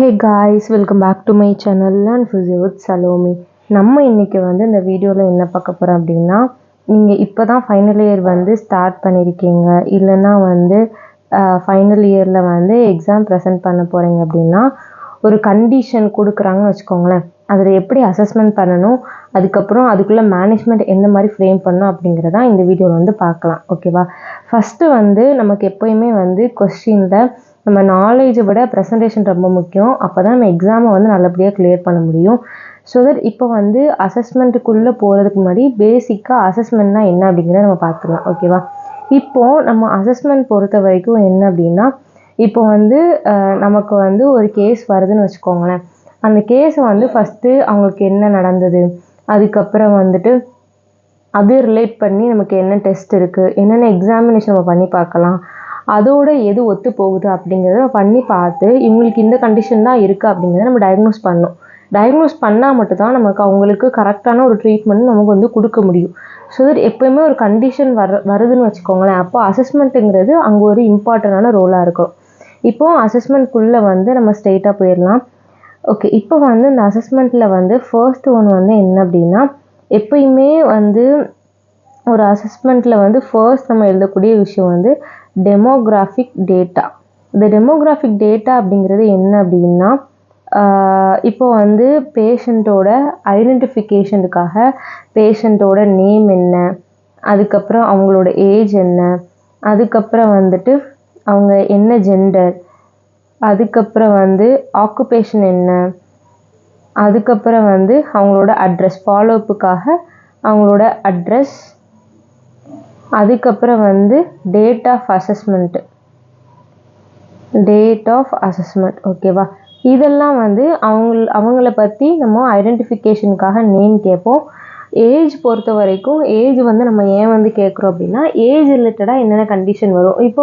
Hey guys, welcome back to my channel Learn Physio with Salome. நம்ம இன்னைக்கு இந்த வீடியோவில் என்ன பார்க்க போகிறோம் அப்படின்னா, நீங்கள் இப்போ தான் ஃபைனல் இயர் ஸ்டார்ட் பண்ணியிருக்கீங்க, இல்லைன்னா ஃபைனல் இயரில் எக்ஸாம் ப்ரெசென்ட் பண்ண போகிறீங்க அப்படின்னா ஒரு கண்டிஷன் கொடுக்குறாங்கன்னு வச்சுக்கோங்களேன். அதில் எப்படி அசஸ்மெண்ட் பண்ணணும், அதுக்கப்புறம் அதுக்குள்ளே மேனேஜ்மெண்ட் எந்த மாதிரி ஃப்ரேம் பண்ணணும் அப்படிங்கிறதான் இந்த வீடியோவில் பார்க்கலாம். ஓகேவா? ஃபஸ்ட்டு நமக்கு எப்போயுமே கொஸ்டினில் நம்ம நாலேஜை விட ப்ரெசன்டேஷன் ரொம்ப முக்கியம். அப்போ தான் நம்ம எக்ஸாமை நல்லபடியாக கிளியர் பண்ண முடியும். ஸோ தட் இப்போ அசஸ்மெண்ட்டுக்குள்ளே போகிறதுக்கு முன்னாடி பேசிக்காக அசஸ்மெண்ட்னா என்ன அப்படிங்கிறத நம்ம பார்த்துக்கலாம். ஓகேவா? இப்போது நம்ம அசஸ்மெண்ட் பொறுத்த வரைக்கும் என்ன அப்படின்னா, இப்போ நமக்கு ஒரு கேஸ் வருதுன்னு வச்சுக்கோங்களேன். அந்த கேஸை ஃபஸ்ட்டு அவங்களுக்கு என்ன நடந்தது, அதுக்கப்புறம் அது ரிலேட் பண்ணி நமக்கு என்ன டெஸ்ட் இருக்குது, என்னென்ன எக்ஸாமினேஷன் நம்ம பண்ணி பார்க்கலாம், அதோட எது ஒத்து போகுது அப்படிங்கிறத பண்ணி பார்த்து இவங்களுக்கு இந்த கண்டிஷன் தான் இருக்குது அப்படிங்கிறத நம்ம டயக்னோஸ் பண்ணணும். டயக்னோஸ் பண்ணால் மட்டும்தான் நமக்கு அவங்களுக்கு கரெக்டான ஒரு ட்ரீட்மெண்ட் நமக்கு கொடுக்க முடியும். ஸோ தட் எப்போயுமே ஒரு கண்டிஷன் வருதுன்னு வச்சுக்கோங்களேன், அப்போ அசஸ்மெண்ட்டுங்கிறது அங்கே ஒரு இம்பார்ட்டண்டான ரோலாக இருக்கும். இப்போது அசஸ்மெண்ட்குள்ளே நம்ம ஸ்ட்ரெயிட்டாக போயிடலாம். ஓகே, இப்போ இந்த அசஸ்மெண்ட்டில் ஃபர்ஸ்ட் ஒன் என்ன அப்படின்னா, எப்பயுமே ஒரு அசஸ்மெண்ட்டில் ஃபர்ஸ்ட் நம்ம எழுதக்கூடிய விஷயம் டெமோகிராஃபிக் டேட்டா. இந்த டெமோகிராஃபிக் டேட்டா அப்படிங்கிறது என்ன அப்படின்னா, இப்போ பேஷண்ட்டோட ஐடென்டிஃபிகேஷனுக்காக பேஷண்ட்டோட நேம் என்ன, அதுக்கப்புறம் அவங்களோட ஏஜ் என்ன, அதுக்கப்புறம் அவங்க என்ன ஜெண்டர், அதுக்கப்புறம் ஆக்குபேஷன் என்ன, அதுக்கப்புறம் அவங்களோட அட்ரஸ், ஃபாலோஅப்புக்காக அவங்களோட அட்ரஸ், அதுக்கப்புறம் டேட் ஆஃப் அசஸ்மெண்ட். ஓகேவா? இதெல்லாம் அவங்கள பற்றி நம்ம ஐடென்டிஃபிகேஷனுக்காக நேம் கேட்போம். ஏஜ் பொறுத்த வரைக்கும் ஏஜ் நம்ம ஏன் கேட்குறோம் அப்படின்னா, ஏஜ் ரிலேட்டடாக என்னென்ன கண்டிஷன் வரும். இப்போ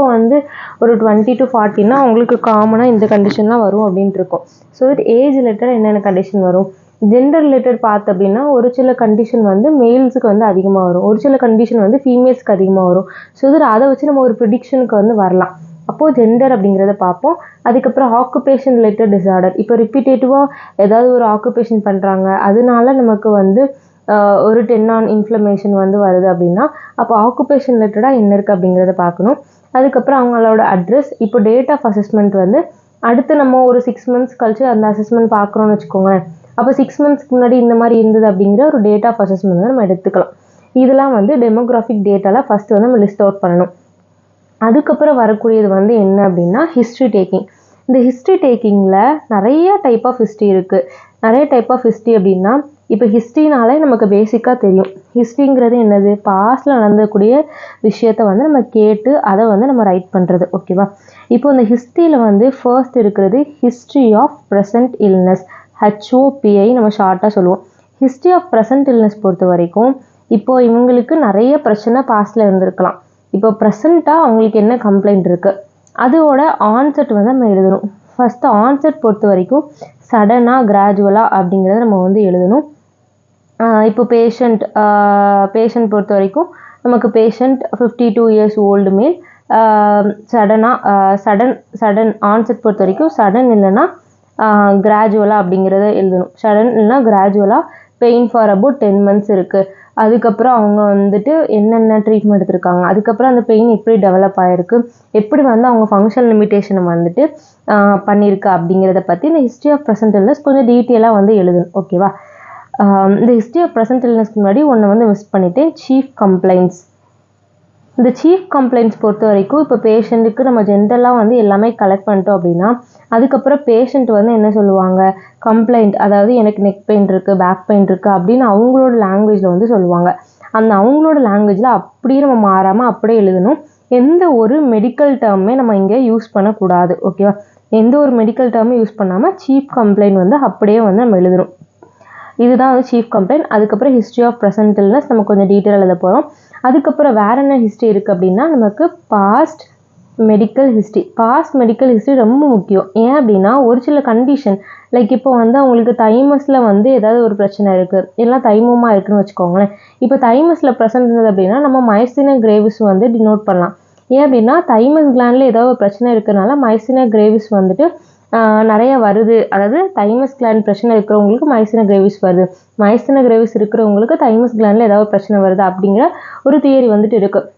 ஒரு 20 to 40னா அவங்களுக்கு காமனாக இந்த கண்டிஷன்லாம் வரும் அப்படின்ட்டு இருக்கும். ஸோ தட் ஏஜ் ரிலேட்டடாக என்னென்ன கண்டிஷன் வரும். ஜெண்டர் ரிலேட்டட் பார்த்து அப்படின்னா ஒரு சில கண்டிஷன் மேல்ஸுக்கு அதிகமாக வரும், ஒரு சில கண்டிஷன் ஃபீமேல்ஸ்க்கு அதிகமாக வரும். ஸோ இதில் அதை வச்சு நம்ம ஒரு ப்ரிடிக்ஷனுக்கு வரலாம். அப்போது ஜெண்டர் அப்படிங்கிறத பார்ப்போம். அதுக்கப்புறம் ஆக்குபேஷன் ரிலேட்டட் டிஸார்டர். இப்போ ரிப்பீட்டேட்டிவாக ஏதாவது ஒரு ஆக்குபேஷன் பண்ணுறாங்க, அதனால நமக்கு ஒரு டென்னான் இன்ஃப்ளமேஷன் வருது அப்படின்னா, அப்போ ஆக்குபேஷன் ரிலேட்டடாக என்ன இருக்குது அப்படிங்கிறத பார்க்கணும். அதுக்கப்புறம் அவங்களோட அட்ரஸ். இப்போ டேட் ஆஃப் அசஸ்மெண்ட் அடுத்து நம்ம ஒரு 6 months கழிச்சு அந்த அசஸ்மெண்ட் பார்க்குறோன்னு வச்சுக்கோங்களேன். அப்போ 6 monthsக்கு முன்னாடி இந்த மாதிரி இருந்தது அப்படிங்கிற ஒரு டேட் ஆஃப் அசஸ்மெண்ட் நம்ம எடுத்துக்கலாம். இதெல்லாம் டெமோகிராஃபிக் டேட்டாவில் ஃபஸ்ட்டு நம்ம லிஸ்ட் அவுட் பண்ணணும். அதுக்கப்புறம் வரக்கூடியது என்ன அப்படின்னா ஹிஸ்ட்ரி டேக்கிங். இந்த ஹிஸ்ட்ரி டேக்கிங்கில் நிறைய டைப் ஆஃப் ஹிஸ்ட்ரி இருக்குது. நிறைய டைப் ஆஃப் ஹிஸ்ட்ரி அப்படின்னா, இப்போ ஹிஸ்ட்ரினாலே நமக்கு பேசிக்காக தெரியும். ஹிஸ்ட்ரிங்கிறது என்னது, பாஸ்டில் நடந்தக்கூடிய விஷயத்த நம்ம கேட்டு அதை நம்ம ரைட் பண்ணுறது. ஓகேவா? இப்போ இந்த ஹிஸ்ட்ரியில் ஃபர்ஸ்ட் இருக்கிறது history of present illness, HOPI நம்ம ஷார்ட்டாக சொல்லுவோம். ஹிஸ்ட்ரி ஆஃப் ப்ரெசன்ட் இல்னஸ் பொறுத்த வரைக்கும் இப்போது இவங்களுக்கு நிறைய பிரச்சனை பாஸ்டில் இருந்திருக்கலாம். இப்போ ப்ரெசண்ட்டாக அவங்களுக்கு என்ன கம்ப்ளைண்ட் இருக்குது, அதோட ஆன்செட் நம்ம எழுதணும். ஃபஸ்ட்டு ஆன்செட் பொறுத்த வரைக்கும் சடனாக கிராஜுவலாக அப்படிங்கிறத நம்ம எழுதணும். இப்போ பேஷண்ட் பொறுத்த வரைக்கும் நமக்கு பேஷண்ட் 52 years old மேல், சடன் ஆன்செட் பொறுத்த வரைக்கும் சடன் இல்லைன்னா கிராஜுவலாக அப்படிங்கிறத எழுதணும். சடன் இல்லைன்னா கிராஜுவலாக, பெயின் ஃபார் அபவுட் 10 months இருக்குது. அதுக்கப்புறம் அவங்க என்னென்ன ட்ரீட்மெண்ட் எடுத்திருக்காங்க, அதுக்கப்புறம் அந்த பெயின் எப்படி டெவலப் ஆகிருக்கு, எப்படி அவங்க ஃபங்க்ஷன் லிமிட்டேஷனை பண்ணியிருக்கு அப்படிங்கிறத பற்றி இந்த ஹிஸ்ட்ரி ஆஃப் ப்ரெசன்ட் இல்னஸ் கொஞ்சம் டீட்டெயிலாக எழுதணும். ஓகேவா? இந்த ஹிஸ்ட்ரி ஆஃப் ப்ரெசன்ட் இல்னஸ்க்கு முன்னாடி ஒன்று மிஸ் பண்ணிட்டேன், சீஃப் கம்ப்ளைண்ட்ஸ். இந்த சீஃப் கம்ப்ளைண்ட்ஸ் பொறுத்த வரைக்கும் இப்போ பேஷண்ட்டுக்கு நம்ம ஜென்ரலாக எல்லாமே கலெக்ட் பண்ணிட்டோம் அப்படின்னா, அதுக்கப்புறம் பேஷண்ட் என்ன சொல்லுவாங்க, கம்ப்ளைண்ட், அதாவது எனக்கு நெக் பெயின் இருக்குது, பேக் பெயின் இருக்குது அப்படின்னு அவங்களோட லாங்குவேஜில் சொல்லுவாங்க. அந்த அவங்களோட லாங்குவேஜில் அப்படியே நம்ம மாறாமல் அப்படியே எழுதணும். எந்த ஒரு மெடிக்கல் டேர்மே நம்ம இங்கே யூஸ் பண்ணக்கூடாது. ஓகேவா? எந்த ஒரு மெடிக்கல் டேர்மே யூஸ் பண்ணாமல் சீஃப் கம்ப்ளைண்ட் அப்படியே நம்ம எழுதணும். இதுதான் சீஃப் கம்ப்ளைண்ட். அதுக்கப்புறம் ஹிஸ்ட்ரி ஆஃப் ப்ரெசன்ட் இல்னஸ் நம்ம கொஞ்சம் டீட்டெயில் எழுத போகிறோம். அதுக்கப்புறம் வேறு என்ன ஹிஸ்ட்ரி இருக்குது அப்படின்னா, நமக்கு past medical history. Past medical history ரொம்ப முக்கியம். ஏன் அப்படின்னா ஒரு சில கண்டிஷன் லைக் இப்போ அவங்களுக்கு தைமஸில் ஏதாவது ஒரு பிரச்சனை இருக்குது, இல்லை தைமமாக இருக்குதுன்னு வச்சுக்கோங்களேன். இப்போ தைமஸில் ப்ரெசன்ட் இருந்தது அப்படின்னா நம்ம மைஸ்தீனியா கிரேவிஸ் டினோட் பண்ணலாம். ஏன் அப்படின்னா தைமஸ் கிளாண்டில் ஏதாவது ஒரு பிரச்சனை இருக்கிறதுனால மைஸ்தீனியா கிரேவிஸ் நிறைய வருது. அதாவது தைமஸ் கிளாண்ட் பிரச்சனை இருக்கிறவங்களுக்கு மைஸ்தீனியா கிரேவிஸ் வருது, மைஸ்தீனியா கிரேவிஸ் இருக்கிறவங்களுக்கு தைமஸ் கிளாண்டில் ஏதாவது பிரச்சனை வருது அப்படிங்கிற ஒரு தியரி வந்துட்டு இருக்குது.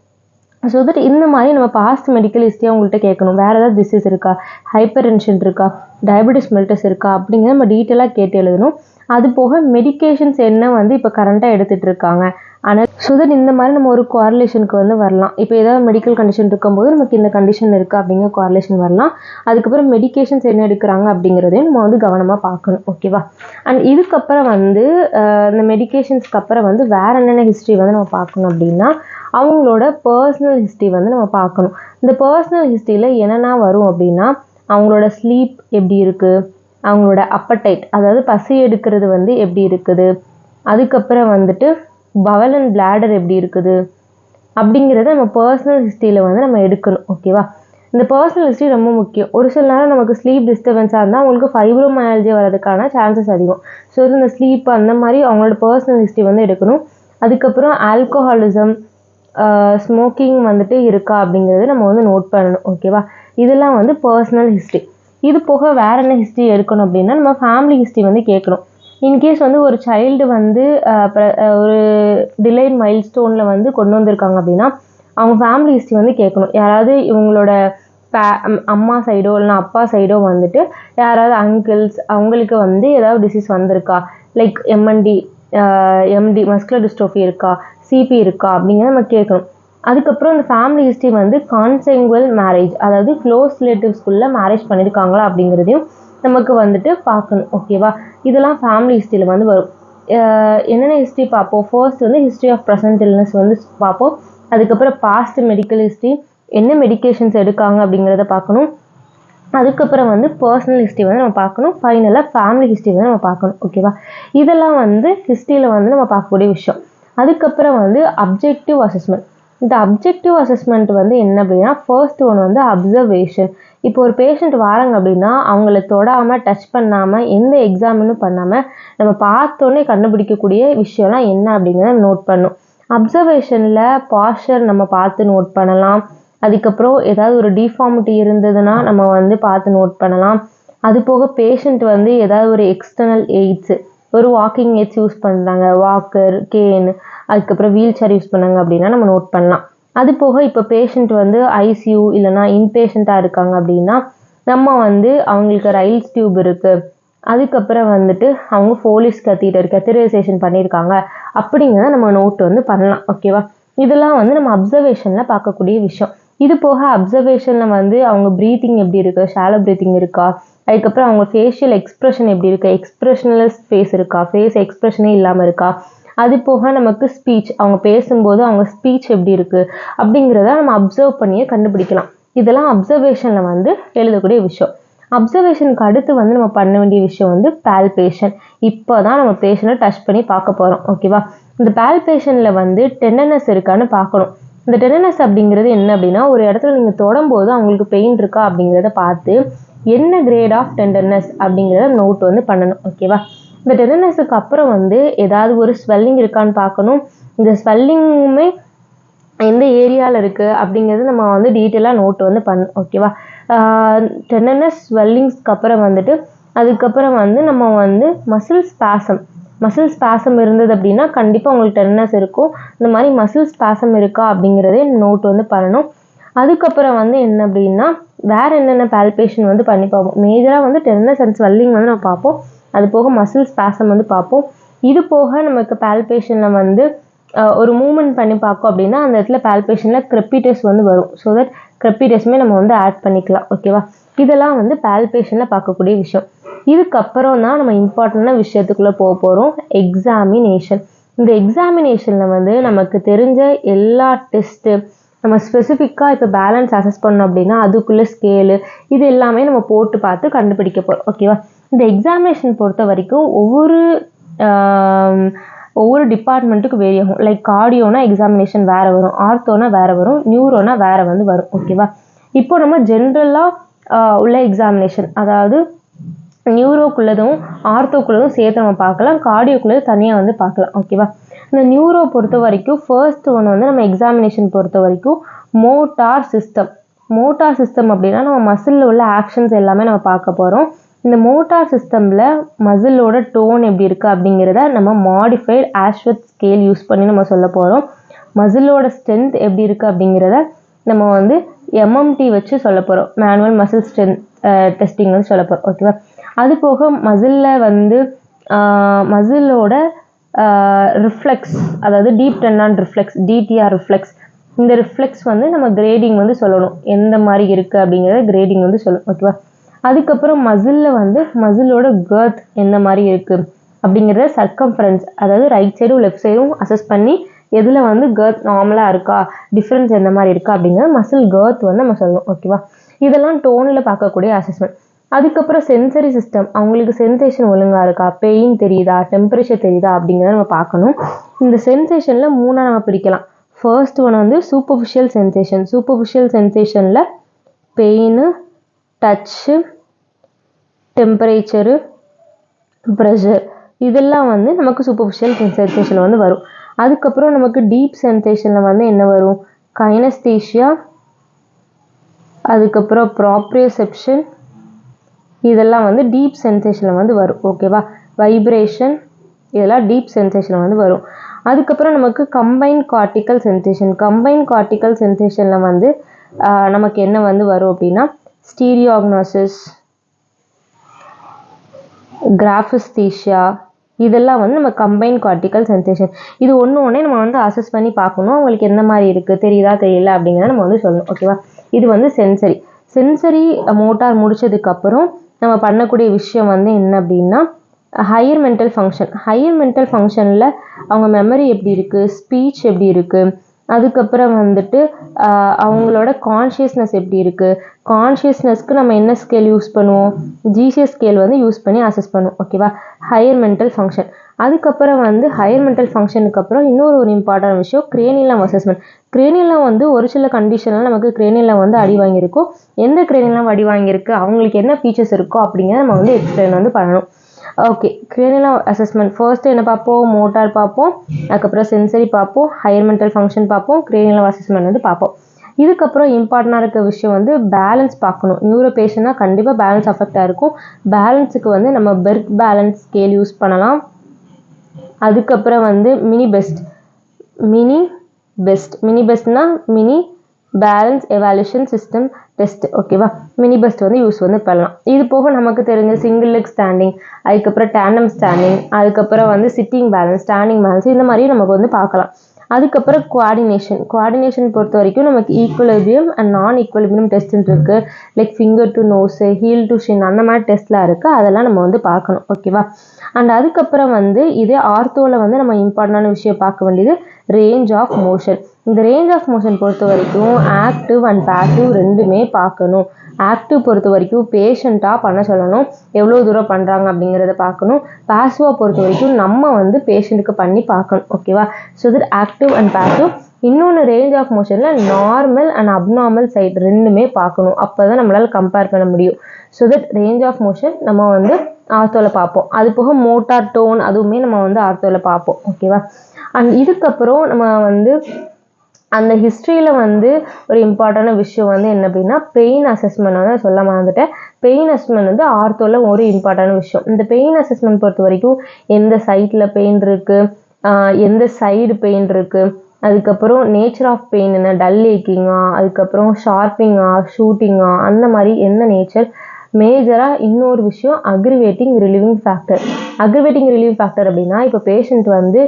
ஸோ தட் இந்த மாதிரி நம்ம பாஸ்ட் மெடிக்கல் ஹிஸ்ட்ரியாக உங்கள்கிட்ட கேட்கணும். வேறு ஏதாவது டிசீஸ் இருக்கா, ஹைப்பர் டென்ஷன் இருக்கா, டயபெட்டிஸ் மெல்டஸ் இருக்கா அப்படிங்கிறத நம்ம டீட்டெயிலாக கேட்டு எழுதணும். அது போக மெடிக்கேஷன்ஸ் என்ன வந்து இப்போ கரண்ட்டாக எடுத்துகிட்டு இருக்காங்க. ஆனால் ஸோ தட் இந்த மாதிரி நம்ம ஒரு கோரிலேஷனுக்கு வந்து வரலாம். இப்போ ஏதாவது மெடிக்கல் கண்டிஷன் இருக்கும்போது நமக்கு இந்த கண்டிஷன் இருக்குது அப்படிங்கிற கோரிலேஷன் வரலாம். அதுக்கப்புறம் மெடிக்கேஷன்ஸ் என்ன எடுக்கிறாங்க அப்படிங்கிறதையும் நம்ம வந்து கவனமாக பார்க்கணும். ஓகேவா? அண்ட் இதுக்கப்புறம் வந்து இந்த மெடிக்கேஷன்ஸ்க்கு அப்புறம் வந்து வேறு என்னென்ன ஹிஸ்ட்ரி வந்து நம்ம பார்க்கணும் அப்படின்னா அவங்களோட பர்சனல் ஹிஸ்ட்ரி வந்து நம்ம பார்க்கணும். இந்த பர்சனல் ஹிஸ்ட்ரியில் என்னென்ன வரும் அப்படின்னா அவங்களோட ஸ்லீப் எப்படி இருக்குது, அவங்களோட அப்படைட் அதாவது பசி எடுக்கிறது வந்து எப்படி இருக்குது, அதுக்கப்புறம் வந்துட்டு பவல் அண்ட் பிளாடர் எப்படி இருக்குது அப்படிங்கிறத நம்ம பர்சனல் ஹிஸ்ட்ரியில் வந்து நம்ம எடுக்கணும். ஓகேவா? இந்த பர்சனல் ஹிஸ்ட்ரி ரொம்ப முக்கியம். ஒரு சில நேரம் நமக்கு ஸ்லீப் டிஸ்டர்பன்ஸாக இருந்தால் அவங்களுக்கு ஃபைப்ரோமயால்ஜியா வரதுக்கான சான்சஸ் அதிகம். ஸோ இந்த ஸ்லீப் அந்த மாதிரி அவங்களோட பர்சனல் ஹிஸ்ட்ரி வந்து எடுக்கணும். அதுக்கப்புறம் ஆல்கோஹாலிசம், ஸ்மோக்கிங் வந்துட்டு இருக்கா அப்படிங்கிறது நம்ம வந்து நோட் பண்ணணும். ஓகேவா? இதெல்லாம் வந்து பர்சனல் ஹிஸ்ட்ரி. இது போக வேறு என்ன ஹிஸ்ட்ரி எடுக்கணும் அப்படின்னா நம்ம ஃபேமிலி ஹிஸ்ட்ரி வந்து கேட்கணும். இன்கேஸ் வந்து ஒரு சைல்டு வந்து ஒரு டிலைட் மைல்ஸ்டோனில் வந்து கொண்டு வந்திருக்காங்க அப்படின்னா அவங்க ஃபேமிலி ஹிஸ்ட்ரி வந்து கேட்கணும். யாராவது இவங்களோட அம்மா சைடோ இல்லைனா அப்பா சைடோ வந்துட்டு யாராவது அங்கிள்ஸ் அவங்களுக்கு வந்து ஏதாவது டிசீஸ் வந்திருக்கா, லைக் எம்டி மஸ்குலர் டிஸ்ட்ரோஃபி இருக்கா, சிபி இருக்கா அப்படிங்கிறத நம்ம கேட்கணும். அதுக்கப்புறம் இந்த ஃபேமிலி ஹிஸ்ட்ரி வந்து கான்செங்குவல் மேரேஜ் அதாவது க்ளோஸ் ரிலேட்டிவ்ஸ்குள்ளே மேரேஜ் பண்ணியிருக்காங்களா அப்படிங்கிறதையும் நமக்கு வந்துட்டு பார்க்கணும். ஓகேவா? இதெல்லாம் ஃபேமிலி ஹிஸ்ட்ரியில் வந்து வரும். என்னென்ன ஹிஸ்ட்ரி பார்ப்போம்? ஃபர்ஸ்ட் வந்து ஹிஸ்ட்ரி ஆஃப் ப்ரெசன்ட் இல்னஸ் வந்து பார்ப்போம். அதுக்கப்புறம் பாஸ்ட் மெடிக்கல் ஹிஸ்ட்ரி, என்ன மெடிக்கேஷன்ஸ் எடுக்காங்க அப்படிங்கிறத பார்க்கணும். அதுக்கப்புறம் வந்து பர்சனல் ஹிஸ்ட்ரி வந்து நம்ம பார்க்கணும். ஃபைனலாக ஃபேமிலி ஹிஸ்ட்ரி வந்து நம்ம பார்க்கணும். ஓகேவா? இதெல்லாம் வந்து ஹிஸ்ட்ரியில் வந்து நம்ம பார்க்கக்கூடிய விஷயம். அதுக்கப்புறம் வந்து அப்ஜெக்டிவ் அசஸ்மெண்ட். இந்த அப்ஜெக்டிவ் அசஸ்மெண்ட் வந்து என்ன அப்படின்னா ஃபர்ஸ்ட் ஒன் வந்து அப்சர்வேஷன். இப்போ ஒரு பேஷண்ட் வராங்க அப்படின்னா அவங்கள தொடாமல் டச் பண்ணாமல் எந்த எக்ஸாமினும் பண்ணாமல் நம்ம பார்த்தோன்னே கண்டுபிடிக்கக்கூடிய விஷயம்லாம் என்ன அப்படிங்கிறத நோட் பண்ணும். அப்சர்வேஷனில் பாஸ்டர் நம்ம பார்த்து நோட் பண்ணலாம். அதுக்கப்புறம் ஏதாவது ஒரு டிஃபார்மிட்டி இருந்ததுன்னா நம்ம வந்து பார்த்து நோட் பண்ணலாம். அது போக பேஷண்ட் வந்து ஏதாவது ஒரு எக்ஸ்டர்னல் எய்ட்ஸு, ஒரு வாக்கிங் எய்ட்ஸ் யூஸ் பண்ணுறாங்க, வாக்கர், கேன், அதுக்கப்புறம் வீல் சேர் யூஸ் பண்ணாங்க அப்படின்னா நம்ம நோட் பண்ணலாம். அது போக இப்போ பேஷண்ட் வந்து ஐசியூ இல்லைனா இன்பேஷண்ட்டாக இருக்காங்க அப்படின்னா நம்ம வந்து அவங்களுக்கு ரைல்ஸ் டியூப் இருக்குது, அதுக்கப்புறம் வந்துட்டு அவங்க ஃபோலிஸ் கத்தீட்டரைசேஷன் பண்ணியிருக்காங்க அப்படிங்கிறத நம்ம நோட் வந்து பண்ணலாம். ஓகேவா? இதெல்லாம் வந்து நம்ம அப்சர்வேஷனில் பார்க்கக்கூடிய விஷயம். இது போக அப்சர்வேஷனில் வந்து அவங்க ப்ரீத்திங் எப்படி இருக்குது, ஷாலோ ப்ரீத்திங் இருக்கா, அதுக்கப்புறம் அவங்க ஃபேஷியல் எக்ஸ்ப்ரெஷன் எப்படி இருக்குது, எக்ஸ்ப்ரெஷனலஸ் ஃபேஸ் இருக்கா, ஃபேஸ் எக்ஸ்ப்ரெஷனே இல்லாமல் இருக்கா, அது போக நமக்கு ஸ்பீச் அவங்க பேசும்போது அவங்க ஸ்பீச் எப்படி இருக்குது அப்படிங்கிறத நம்ம அப்சர்வ் பண்ணியே கண்டுபிடிக்கலாம். இதெல்லாம் அப்சர்வேஷனில் வந்து எழுதக்கூடிய விஷயம். அப்சர்வேஷனுக்கு அடுத்து வந்து நம்ம பண்ண வேண்டிய விஷயம் வந்து பால்பேஷன். இப்போ தான் நம்ம பேஷண்ட்டை டச் பண்ணி பார்க்க போகிறோம். ஓகேவா? இந்த பால்பேஷனில் வந்து டெண்டர்னஸ் இருக்கான்னு பார்க்கணும். இந்த டெண்டர்னஸ் அப்படிங்கிறது என்ன அப்படின்னா ஒரு இடத்துல நீங்கள் தொடும்போது அவங்களுக்கு பெயின் இருக்கா அப்படிங்கிறத பார்த்து என்ன கிரேட் ஆஃப் டெண்டர்னஸ் அப்படிங்கிறத நோட் வந்து பண்ணணும். ஓகேவா? இந்த டெண்டர்னஸுக்கு அப்புறம் வந்து ஏதாவது ஒரு ஸ்வெல்லிங் இருக்கான்னு பார்க்கணும். இந்த ஸ்வெல்லிங்குமே எந்த ஏரியாவில் இருக்குது அப்படிங்கிறது நம்ம வந்து டீட்டெயிலாக நோட் வந்து பண்ணணும். ஓகேவா? டெண்டர்னஸ் ஸ்வெல்லிங்ஸ்க்கு அப்புறம் வந்துட்டு அதுக்கப்புறம் வந்து நம்ம வந்து மசில் ஸ்பாசம் இருந்தது அப்படின்னா கண்டிப்பாக உங்களுக்கு டெண்டர்னஸ் இருக்கும். இந்த மாதிரி மசில் ஸ்பாசம் இருக்கா அப்படிங்கிறதே நோட் வந்து பண்ணணும். அதுக்கப்புறம் வந்து என்ன அப்படின்னா வேறு என்னென்ன பால்பேஷன் வந்து பண்ணி பார்ப்போம். மேஜராக வந்து டெண்டர்னஸ் அண்ட் ஸ்வெல்லிங் வந்து நம்ம பார்ப்போம். அது போக மசில் ஸ்பாசம் வந்து பார்ப்போம். இது போக நமக்கு பால்பேஷனில் வந்து ஒரு மூமெண்ட் பண்ணி பார்க்கும் அப்படின்னா அந்த இடத்துல பால்பேஷனில் கிரெப்பிட்டஸ் வந்து வரும். ஸோ தட் கிரெப்பிட்டஸுமே நம்ம வந்து ஆட் பண்ணிக்கலாம். ஓகேவா? இதெல்லாம் வந்து பால்பேஷனில் பார்க்கக்கூடிய விஷயம். இதுக்கப்புறம் தான் நம்ம இம்பார்ட்டண்டான விஷயத்துக்குள்ளே போக போகிறோம், எக்ஸாமினேஷன். இந்த எக்ஸாமினேஷனில் வந்து நமக்கு தெரிஞ்ச எல்லா டெஸ்ட்டு நம்ம ஸ்பெசிஃபிக்காக இப்போ பேலன்ஸ் அசஸ் பண்ணோம் அப்படின்னா அதுக்குள்ளே ஸ்கேலு இது எல்லாமே நம்ம போட்டு பார்த்து கண்டுபிடிக்க போகிறோம். ஓகேவா? இந்த எக்ஸாமினேஷன் பொறுத்த வரைக்கும் ஒவ்வொரு டிபார்ட்மெண்ட்டுக்கு வேரி ஆகும். லைக் கார்டியோனா எக்ஸாமினேஷன் வேறு வரும், ஆர்த்தோனா வேறு வரும், நியூரோனா வேறு வந்து வரும். ஓகேவா? இப்போ நம்ம ஜென்ரலாக உள்ள எக்ஸாமினேஷன் அதாவது நியூரோக்குள்ளதும் ஆர்த்தோக்குள்ளதும் சேர்த்து நம்ம பார்க்கலாம், கார்டியோக்குள்ளதும் தனியாக வந்து பார்க்கலாம். ஓகேவா? இந்த நியூரோ பொறுத்த வரைக்கும் ஃபர்ஸ்ட் ஒன்று வந்து நம்ம எக்ஸாமினேஷன் பொறுத்த வரைக்கும் மோட்டார் சிஸ்டம். மோட்டார் சிஸ்டம் அப்படின்னா நம்ம மசிலில் உள்ள ஆக்ஷன்ஸ் எல்லாமே நம்ம பார்க்க போகிறோம். இந்த மோட்டார் சிஸ்டமில் மசிலோட டோன் எப்படி இருக்குது அப்படிங்கிறத நம்ம மாடிஃபைட் ஆஷ்வர்த் ஸ்கேல் யூஸ் பண்ணி நம்ம சொல்ல போகிறோம். மசிலோட ஸ்ட்ரென்த் எப்படி இருக்குது அப்படிங்கிறத நம்ம வந்து MMT வச்சு சொல்ல போகிறோம். மேனுவல் மசில் ஸ்ட்ரென்த் டெஸ்டிங் வந்து சொல்ல போகிறோம். ஓகேவா? அது போக மசிலில் வந்து மசிலோட ரிஃப்ளெக்ஸ், அதாவது டீப் டெண்டான் ரிஃப்ளெக்ஸ், DTR ரிஃப்ளெக்ஸ், இந்த ரிஃப்ளெக்ஸ் வந்து நம்ம கிரேடிங் வந்து சொல்லணும். எந்த மாதிரி இருக்குது அப்படிங்கிறத கிரேடிங் வந்து சொல்லணும். ஓகேவா? அதுக்கப்புறம் மசிலில் வந்து மசிலோட கர்த் எந்த மாதிரி இருக்குது அப்படிங்கிறத சர்க்கம்ஃபரன்ஸ், அதாவது ரைட் சைடும் லெஃப்ட் சைடும் அசஸ் பண்ணி எதில் வந்து கர்த் நார்மலாக இருக்கா, டிஃப்ரென்ஸ் எந்த மாதிரி இருக்கா அப்படிங்கிறது மசில் கர்த் வந்து நம்ம சொல்லணும். ஓகேவா? இதெல்லாம் டோனில் பார்க்கக்கூடிய அசஸ்மெண்ட். அதுக்கப்புறம் சென்சரி சிஸ்டம், அவங்களுக்கு சென்சேஷன் ஒழுங்காக இருக்கா, பெயின் தெரியுதா, டெம்பரேச்சர் தெரியுதா அப்படிங்கிறத நம்ம பார்க்கணும். இந்த சென்சேஷனில் மூணாக நம்ம பிரிக்கலாம். ஃபர்ஸ்ட் ஒன் வந்து சூப்பர்ஃபிஷியல் சென்சேஷன். சூப்பர்ஃபிஷியல் சென்சேஷனில் பெயின், டச்சு, டெம்பரேச்சரு, ப்ரெஷர், இதெல்லாம் வந்து நமக்கு சூப்பர்ஃபிஷியல் சென்சேஷன் வந்து வரும். அதுக்கப்புறம் நமக்கு டீப் சென்சேஷனில் வந்து என்ன வரும், கைனஸ்தீஷியா, அதுக்கப்புறம் ப்ராப்ரியோசெப்ஷன், இதெல்லாம் வந்து டீப் சென்சேஷனில் வந்து வரும். ஓகேவா? வைப்ரேஷன், இதெல்லாம் டீப் சென்சேஷனில் வந்து வரும். அதுக்கப்புறம் நமக்கு combine cortical sensation. Combine cortical சென்சேஷனில் வந்து நமக்கு என்ன வந்து வரும் அப்படின்னா ஸ்டீரியோக்னோசிஸ், கிராஃபிஸ்தீஷியா, இதெல்லாம் வந்து நம்ம கம்பைன் கார்டிக்கல் சென்சேஷன். இது ஒன்றே நம்ம வந்து அசஸ் பண்ணி பார்க்கணும், அவங்களுக்கு எந்த மாதிரி இருக்குது, தெரியுதா தெரியல அப்படிங்கிறத நம்ம வந்து சொல்லணும். ஓகேவா? இது வந்து சென்சரி மோட்டார் முடிச்சதுக்கப்புறம் நம்ம பண்ணக்கூடிய விஷயம் வந்து என்ன அப்படின்னா higher mental function. Higher mental ஃபங்க்ஷனில் அவங்க மெமரி எப்படி இருக்குது, ஸ்பீச் எப்படி இருக்குது, அதுக்கப்புறம் வந்துட்டு அவங்களோட கான்ஷியஸ்னஸ் எப்படி இருக்குது. கான்ஷியஸ்னஸ்க்கு நம்ம என்ன ஸ்கேல் யூஸ் பண்ணுவோம், GCS ஸ்கேல் வந்து யூஸ் பண்ணி அசஸ் பண்ணுவோம். ஓகேவா? Higher mental function. அதுக்கப்புறம் வந்து ஹையர் மென்டல் ஃபங்க்ஷனுக்கு அப்புறம் இன்னொரு இம்பார்ட்டன்ட் விஷயம் கிரேனியலம் அசஸ்மெண்ட். கிரேனியலம் வந்து ஒரு சில கண்டிஷனில் நமக்கு கிரேனியலம் வந்து அடி வாங்கியிருக்கும். எந்த கிரேனியலம் அடி வாங்கியிருக்கு, அவங்களுக்கு என்ன ஃபீச்சர்ஸ் இருக்கோ அப்படிங்கிறத நம்ம வந்து எக்ஸ்பிளைன் வந்து பண்ணணும். ஓகே, கிரேனியலம் அசஸ்மெண்ட் ஃபர்ஸ்ட்டு என்ன பார்ப்போம், மோட்டார் பார்ப்போம், அதுக்கப்புறம் சென்சரி பார்ப்போம், ஹையர் மென்டல் ஃபங்க்ஷன் பார்ப்போம், கிரேனியலம் அசஸ்மெண்ட் வந்து பார்ப்போம். இதுக்கப்புறம் இம்பார்ட்டண்டாக இருக்க விஷயம் வந்து பேலன்ஸ் பார்க்கணும். நியூரோ பேஷண்ட்னா கண்டிப்பாக பேலன்ஸ் அஃபெக்டாக இருக்கும். பேலன்ஸுக்கு வந்து நம்ம பெர்க் பேலன்ஸ் ஸ்கேல் யூஸ் பண்ணலாம். அதுக்கப்புறம் வந்து மினி பெஸ்ட்னா mini balance evaluation system test. ஓகேவா? மினி பெஸ்ட் வந்து யூஸ் வந்து பண்ணலாம். இது போக நமக்கு தெரிஞ்ச சிங்கிள் லெக் ஸ்டாண்டிங், அதுக்கப்புறம் டேண்டம் ஸ்டாண்டிங், அதுக்கப்புறம் வந்து சிட்டிங் பேலன்ஸ், ஸ்டாண்டிங் பேலன்ஸ், இந்த மாதிரி நமக்கு வந்து பார்க்கலாம். அதுக்கப்புறம் கோஆர்டினேஷன் பொறுத்த வரைக்கும் நமக்கு ஈக்குவலிபிரியம் அண்ட் நான் ஈக்குவலிபிரியம் டெஸ்ட்னு இருக்குது. Like finger to nose, heel to shin, அந்த மாதிரி டெஸ்ட்லாம் இருக்குது. அதெல்லாம் நம்ம வந்து பார்க்கணும். ஓகேவா? அண்ட் அதுக்கப்புறம் வந்து இதே ஆர்த்தோவில் வந்து நம்ம இம்பார்ட்டண்டான விஷயம் பார்க்க வேண்டியது ரேஞ்ச் ஆஃப் மோஷன். இந்த ரேஞ்ச் ஆஃப் மோஷன் பொறுத்த வரைக்கும் ஆக்டிவ் அண்ட் பேசிவ் ரெண்டுமே பார்க்கணும். ஆக்டிவ் பொறுத்த வரைக்கும் பேஷண்ட்டாக பண்ண சொல்லணும், எவ்வளோ தூரம் பண்ணுறாங்க அப்படிங்கிறத பார்க்கணும். பேசிவாக பொறுத்த வரைக்கும் நம்ம வந்து பேஷண்ட்டுக்கு பண்ணி பார்க்கணும். ஓகேவா? So that active and passive. இன்னொன்று ரேஞ்ச் ஆஃப் மோஷனில் நார்மல் அண்ட் அப்நார்மல் சைட் ரெண்டுமே பார்க்கணும். அப்போ தான் நம்மளால் கம்பேர் பண்ண முடியும். So that range of motion நம்ம வந்து ஆர்த்தோவில் பார்ப்போம். அது போக மோட்டார் டோன் அதுவுமே நம்ம வந்து ஆர்த்தோவில் பார்ப்போம். ஓகேவா? அண்ட் இதுக்கப்புறம் நம்ம வந்து அந்த ஹிஸ்ட்ரியில் வந்து ஒரு இம்பார்ட்டண்டான விஷயம் வந்து என்ன அப்படின்னா பெயின் அசஸ்மெண்ட் வந்து சொல்ல மறந்துட்டேன். பெயின் அசஸ்மெண்ட் வந்து ஆர்த்தோவில் ஒரு இம்பார்ட்டண்டான விஷயம். இந்த பெயின் அசஸ்மெண்ட் பொறுத்த வரைக்கும் எந்த சைட்டில் பெயின் இருக்குது, எந்த சைடு பெயின் இருக்குது, அதுக்கப்புறம் நேச்சர் ஆஃப் பெயின் என்ன, டல் ஏக்கிங்கா, அதுக்கப்புறம் ஷார்ப்பிங்கா, ஷூட்டிங்கா, அந்த மாதிரி என்ன நேச்சர். மேஜராக இன்னொரு விஷயம் அக்ரிவேட்டிங் ரிலீவிங் ஃபேக்டர். அக்ரிவேட்டிங் ரிலீவிங் ஃபேக்டர் அப்படின்னா இப்போ பேஷண்ட் வந்து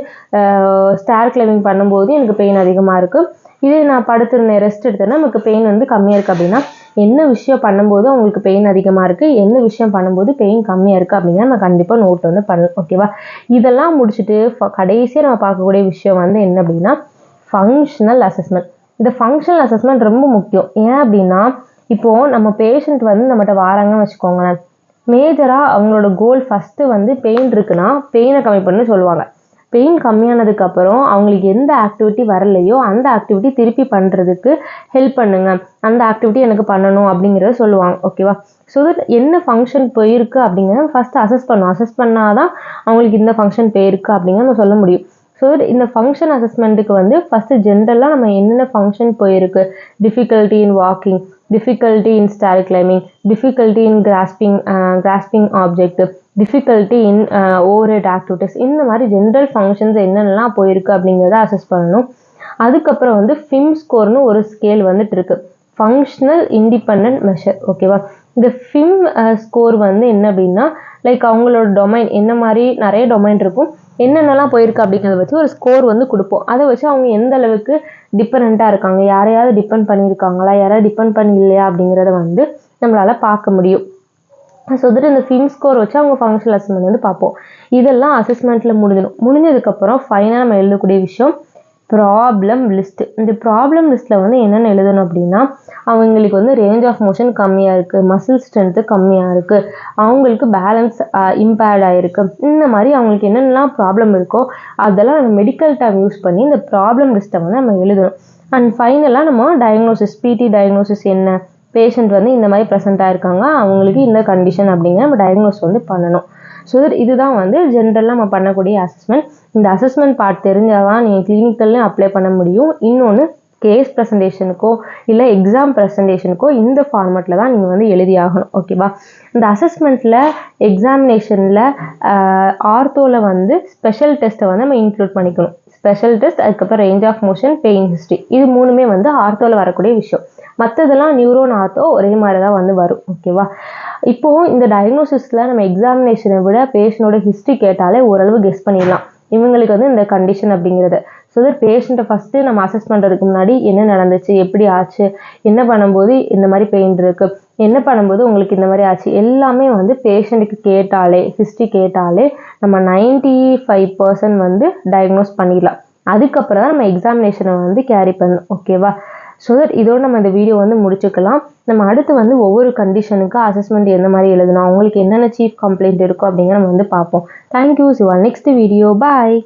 ஸ்டேர் கிளைம்பிங் பண்ணும்போது எனக்கு பெயின் அதிகமாக இருக்குது, இதே நான் படுத்துருந்தேன் ரெஸ்ட் எடுத்தேன்னா நமக்கு பெயின் வந்து கம்மியாக இருக்குது அப்படின்னா என்ன விஷயம் பண்ணும்போது அவங்களுக்கு பெயின் அதிகமாக இருக்குது, எந்த விஷயம் பண்ணும்போது பெயின் கம்மியாக இருக்குது அப்படின்னா நம்ம கண்டிப்பாக நோட் வந்து பண்ணணும். ஓகேவா? இதெல்லாம் முடிச்சுட்டு கடைசியாக நம்ம பார்க்கக்கூடிய விஷயம் வந்து என்ன அப்படின்னா ஃபங்க்ஷனல் அசஸ்மெண்ட். இந்த ஃபங்க்ஷனல் அசஸ்மெண்ட் ரொம்ப முக்கியம். ஏன் அப்படின்னா இப்போது நம்ம பேஷண்ட் வந்து நம்மகிட்ட வாராங்கன்னு வச்சுக்கோங்களேன், மேஜராக அவங்களோட கோல் ஃபஸ்ட்டு வந்து பெயின் இருக்குன்னா பெயினை கம்மி பண்ணு சொல்லுவாங்க. பெயின் கம்மியானதுக்கப்புறம் அவங்களுக்கு எந்த ஆக்டிவிட்டி வரலையோ அந்த ஆக்டிவிட்டி திருப்பி பண்ணுறதுக்கு ஹெல்ப் பண்ணுங்க, அந்த ஆக்டிவிட்டி எனக்கு பண்ணணும் அப்படிங்கிறத சொல்லுவாங்க. ஓகேவா? ஸோ தட் என்ன ஃபங்க்ஷன் போயிருக்கு அப்படிங்கிறத ஃபஸ்ட்டு அசஸ் பண்ணணும். அசஸ் பண்ணால் தான் அவங்களுக்கு இந்த ஃபங்க்ஷன் போயிருக்கு அப்படிங்கிறத நம்ம சொல்ல முடியும். ஸோ இந்த ஃபங்க்ஷன் அசஸ்மெண்ட்டுக்கு வந்து ஃபஸ்ட்டு ஜென்ரலாக நம்ம என்னென்ன ஃபங்க்ஷன் போயிருக்கு, டிஃபிகல்ட்டி இன் வாக்கிங், டிஃபிகல்ட்டி இன் ஸ்டார் கிளைம்பிங், டிஃபிகல்ட்டி இன் கிராஸ்பிங் ஆப்ஜெக்ட், டிஃபிகல்ட்டி இன் ஓவர்ஹெட் ஆக்டிவிட்டிஸ், இந்த மாதிரி ஜென்ரல் ஃபங்க்ஷன்ஸ் என்னென்னலாம் போயிருக்கு அப்படிங்கிறத அசஸ் பண்ணணும். அதுக்கப்புறம் வந்து ஃபிம் ஸ்கோர்னு ஒரு ஸ்கேல் வந்துட்டு இருக்கு, ஃபங்க்ஷனல் இண்டிபெண்ட் மெஷர். ஓகேவா, இந்த ஃபிம் ஸ்கோர் வந்து என்ன அப்படின்னா லைக் அவங்களோட டொமைன் என்ன மாதிரி நிறைய டொமைன் இருக்கும், என்னென்னலாம் போயிருக்கு அப்படிங்கிறத வச்சு ஒரு ஸ்கோர் வந்து கொடுப்போம். அதை வச்சு அவங்க எந்த அளவுக்கு டிபெண்ட்டாக இருக்காங்க, யாரையாவது டிபெண்ட் பண்ணியிருக்காங்களா, யாராவது டிபெண்ட் பண்ணி இல்லையா அப்படிங்கிறத வந்து நம்மளால் பார்க்க முடியும். ஸோ இந்த ஃபிம் ஸ்கோர் வச்சு அவங்க ஃபங்க்ஷனல் அசஸ்மெண்ட் வந்து பார்ப்போம். இதெல்லாம் அசஸ்மெண்ட்டில் முடிஞ்சதுக்கப்புறம் ஃபைனலாக நம்ம எழுதக்கூடிய விஷயம் ப்ராப்ளம் லிஸ்ட்டு. இந்த ப்ராப்ளம் லிஸ்ட்டில் வந்து என்னென்ன எழுதணும் அப்படின்னா அவங்களுக்கு வந்து ரேஞ்ச் ஆஃப் மோஷன் கம்மியாக இருக்குது, மசில் ஸ்ட்ரென்த்து கம்மியாக இருக்குது, அவங்களுக்கு பேலன்ஸ் இம்பேர்ட் ஆகிருக்கு, இந்த மாதிரி அவங்களுக்கு என்னென்னலாம் ப்ராப்ளம் இருக்கோ அதெல்லாம் நம்ம மெடிக்கல் டேர்ம் யூஸ் பண்ணி இந்த ப்ராப்ளம் லிஸ்ட்டை வந்து நம்ம எழுதணும். அண்ட் ஃபைனலாக நம்ம டயக்னோசிஸ், பிடி டயக்னோசிஸ் என்ன, பேஷண்ட் வந்து இந்த மாதிரி ப்ரெசென்ட் ஆகிருக்காங்க, அவங்களுக்கு இந்த கண்டிஷன் அப்படிங்கிற நம்ம டயக்னோஸ் வந்து பண்ணணும். ஸோ இதுதான் வந்து ஜென்ரலாக நம்ம பண்ணக்கூடிய அசஸ்மெண்ட். இந்த அசஸ்மெண்ட் பார்ட் தெரிஞ்சால் தான் நீங்கள் கிளினிக்கல்லையும் அப்ளை பண்ண முடியும். இன்னொன்று கேஸ் ப்ரெசன்டேஷனுக்கோ இல்லை எக்ஸாம் ப்ரெசன்டேஷனுக்கோ இந்த ஃபார்மேட்டில் தான் நீங்கள் வந்து எழுதி ஆகணும். ஓகேவா, இந்த அசஸ்மெண்ட்டில் எக்ஸாமினேஷனில் ஆர்த்தோவில் வந்து ஸ்பெஷல் டெஸ்ட்டை வந்து நம்ம இன்க்ளூட் பண்ணிக்கணும். ஸ்பெஷல் டெஸ்ட், அதுக்கப்புறம் range of motion, pain history, இது மூணுமே வந்து ஆர்த்தோவில் வரக்கூடிய விஷயம். மற்றதெல்லாம் நியூரோன் ஆர்த்தோ ஒரே மாதிரி தான் வந்து வரும். ஓகேவா, இப்போது இந்த டயக்னோசிஸில் நம்ம எக்ஸாமினேஷனை விட பேஷண்டோட ஹிஸ்ட்ரி கேட்டாலே ஓரளவு கெஸ் பண்ணிடலாம் இவங்களுக்கு வந்து இந்த கண்டிஷன் அப்படிங்கிறது. ஸோ பேஷண்ட்டை ஃபஸ்ட்டு நம்ம அசஸ் பண்ணுறதுக்கு முன்னாடி என்ன நடந்துச்சு, எப்படி ஆச்சு, என்ன பண்ணும்போது இந்த மாதிரி பெயின் இருக்குது, என்ன பண்ணும்போது உங்களுக்கு இந்த மாதிரி ஆச்சு, எல்லாமே வந்து பேஷண்ட்டுக்கு கேட்டாலே, ஹிஸ்ட்ரி கேட்டாலே நம்ம 95% வந்து டயக்னோஸ் பண்ணிடலாம். அதுக்கப்புறம் தான் நம்ம எக்ஸாமினேஷனை வந்து கேரி பண்ணணும். ஓகேவா, ஸோ இதோடு நம்ம இந்த வீடியோ வந்து முடிச்சுக்கலாம். நம்ம அடுத்து வந்து ஒவ்வொரு கண்டிஷனுக்கு அசஸ்மெண்ட் எந்த மாதிரி எழுதணும், அவங்களுக்கு என்னென்ன சீஃப் கம்ப்ளைண்ட் இருக்கோ அப்படிங்கிற நம்ம வந்து பார்ப்போம். Thank you, C you all next video, bye.